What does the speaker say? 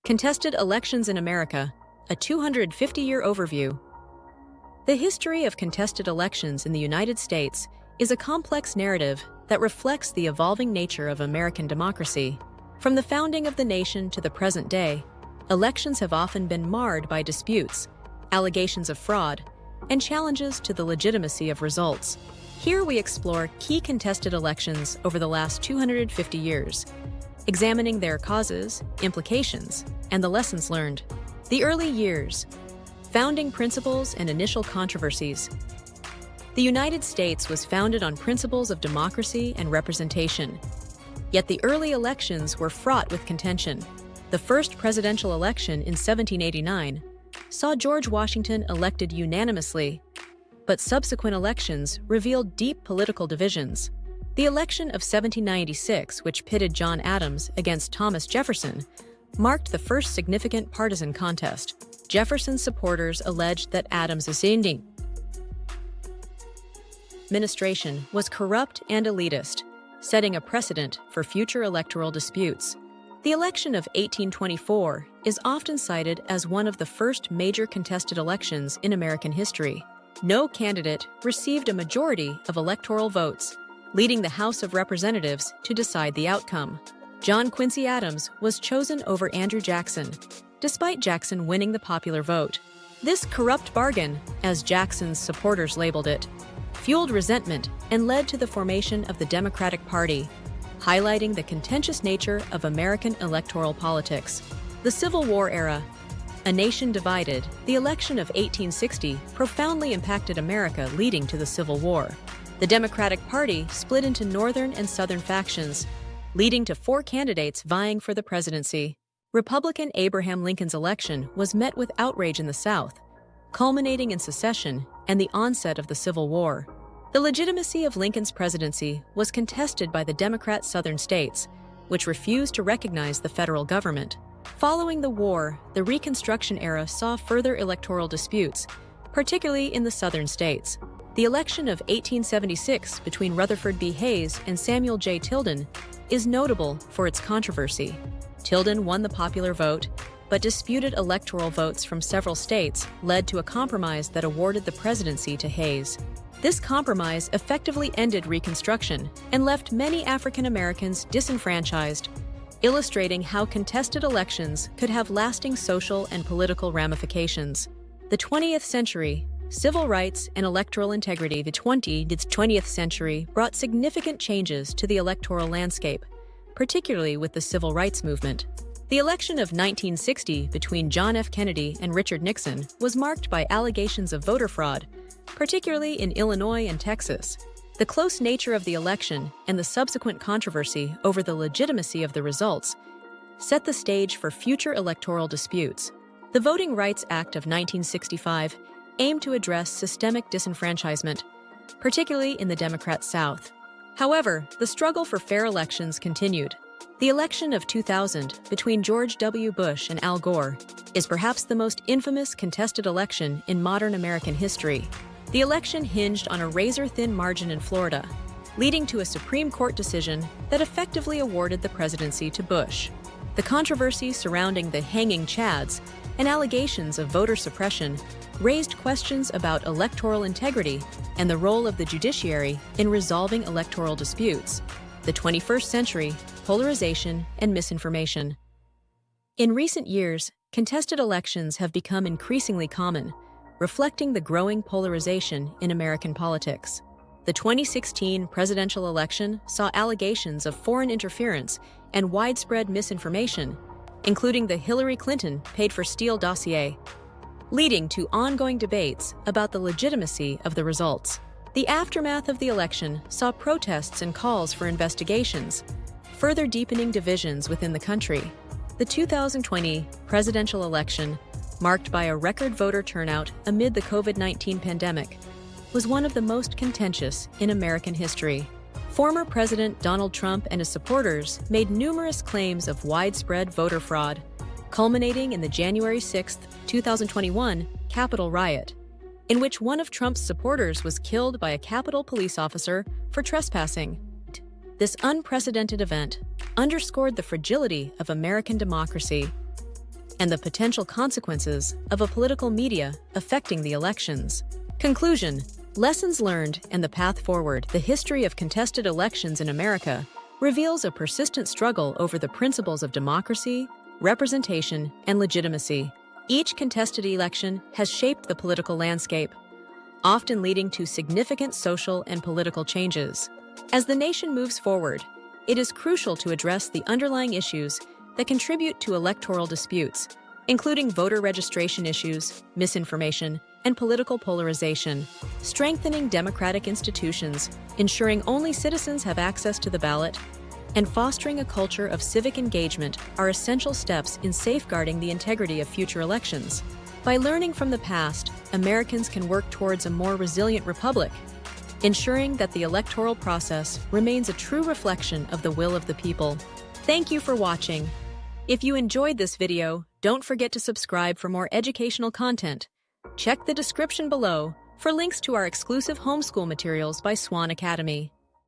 Contested Elections in America, a 250-year overview. The history of contested elections in the United States is a complex narrative that reflects the evolving nature of American democracy. From the founding of the nation to the present day, elections have often been marred by disputes, allegations of fraud, and challenges to the legitimacy of results. Here we explore key contested elections over the last 250 years, examining their causes, implications, and the lessons learned. The early years, founding principles and initial controversies. The United States was founded on principles of democracy and representation. Yet the early elections were fraught with contention. The first presidential election in 1789 saw George Washington elected unanimously, but subsequent elections revealed deep political divisions. The election of 1796, which pitted John Adams against Thomas Jefferson, marked the first significant partisan contest. Jefferson's supporters alleged that Adams's administration was corrupt and elitist, setting a precedent for future electoral disputes. The election of 1824 is often cited as one of the first major contested elections in American history. No candidate received a majority of electoral votes, leading the House of Representatives to decide the outcome. John Quincy Adams was chosen over Andrew Jackson, despite Jackson winning the popular vote. This corrupt bargain, as Jackson's supporters labeled it, fueled resentment and led to the formation of the Democratic Party, highlighting the contentious nature of American electoral politics. The Civil War era. A nation divided, the election of 1860 profoundly impacted America, leading to the Civil War. The Democratic Party split into northern and southern factions, leading to 4 candidates vying for the presidency. Republican Abraham Lincoln's election was met with outrage in the South, culminating in secession and the onset of the Civil War. The legitimacy of Lincoln's presidency was contested by the Democrat Southern states, which refused to recognize the federal government. Following the war, the Reconstruction era saw further electoral disputes, particularly in the southern states. The election of 1876 between Rutherford B. Hayes and Samuel J. Tilden is notable for its controversy. Tilden won the popular vote, but disputed electoral votes from several states led to a compromise that awarded the presidency to Hayes. This compromise effectively ended Reconstruction and left many African Americans disenfranchised, illustrating how contested elections could have lasting social and political ramifications. The 20th century. Civil rights and electoral integrity. The 20th century brought significant changes to the electoral landscape, particularly with the civil rights movement. The election of 1960 between John F. Kennedy and Richard Nixon was marked by allegations of voter fraud, particularly in Illinois and Texas. The close nature of the election and the subsequent controversy over the legitimacy of the results set the stage for future electoral disputes. The Voting Rights Act of 1965 aimed to address systemic disenfranchisement, particularly in the Democrat South. However, the struggle for fair elections continued. The election of 2000 between George W. Bush and Al Gore is perhaps the most infamous contested election in modern American history. The election hinged on a razor-thin margin in Florida, leading to a Supreme Court decision that effectively awarded the presidency to Bush. The controversy surrounding the hanging chads and allegations of voter suppression raised questions about electoral integrity and the role of the judiciary in resolving electoral disputes. The 21st century, polarization and misinformation. In recent years, contested elections have become increasingly common, reflecting the growing polarization in American politics. The 2016 presidential election saw allegations of foreign interference and widespread misinformation, including the Hillary Clinton paid-for-steal dossier, leading to ongoing debates about the legitimacy of the results. The aftermath of the election saw protests and calls for investigations, further deepening divisions within the country. The 2020 presidential election, marked by a record voter turnout amid the COVID-19 pandemic, was one of the most contentious in American history. Former President Donald Trump and his supporters made numerous claims of widespread voter fraud, culminating in the January 6, 2021 Capitol riot, in which one of Trump's supporters was killed by a Capitol police officer for trespassing. This unprecedented event underscored the fragility of American democracy. and the potential consequences of a political media affecting the elections. Conclusion: lessons learned and the path forward. The history of contested elections in America reveals a persistent struggle over the principles of democracy, representation, and legitimacy. Each contested election has shaped the political landscape, often leading to significant social and political changes. As the nation moves forward, it is crucial to address the underlying issues that contribute to electoral disputes, including voter registration issues, misinformation, and political polarization. Strengthening democratic institutions, ensuring only citizens have access to the ballot, and fostering a culture of civic engagement are essential steps in safeguarding the integrity of future elections. By learning from the past, Americans can work towards a more resilient republic, ensuring that the electoral process remains a true reflection of the will of the people. Thank you for watching. If you enjoyed this video, don't forget to subscribe for more educational content. Check the description below for links to our exclusive homeschool materials by Swan Academy.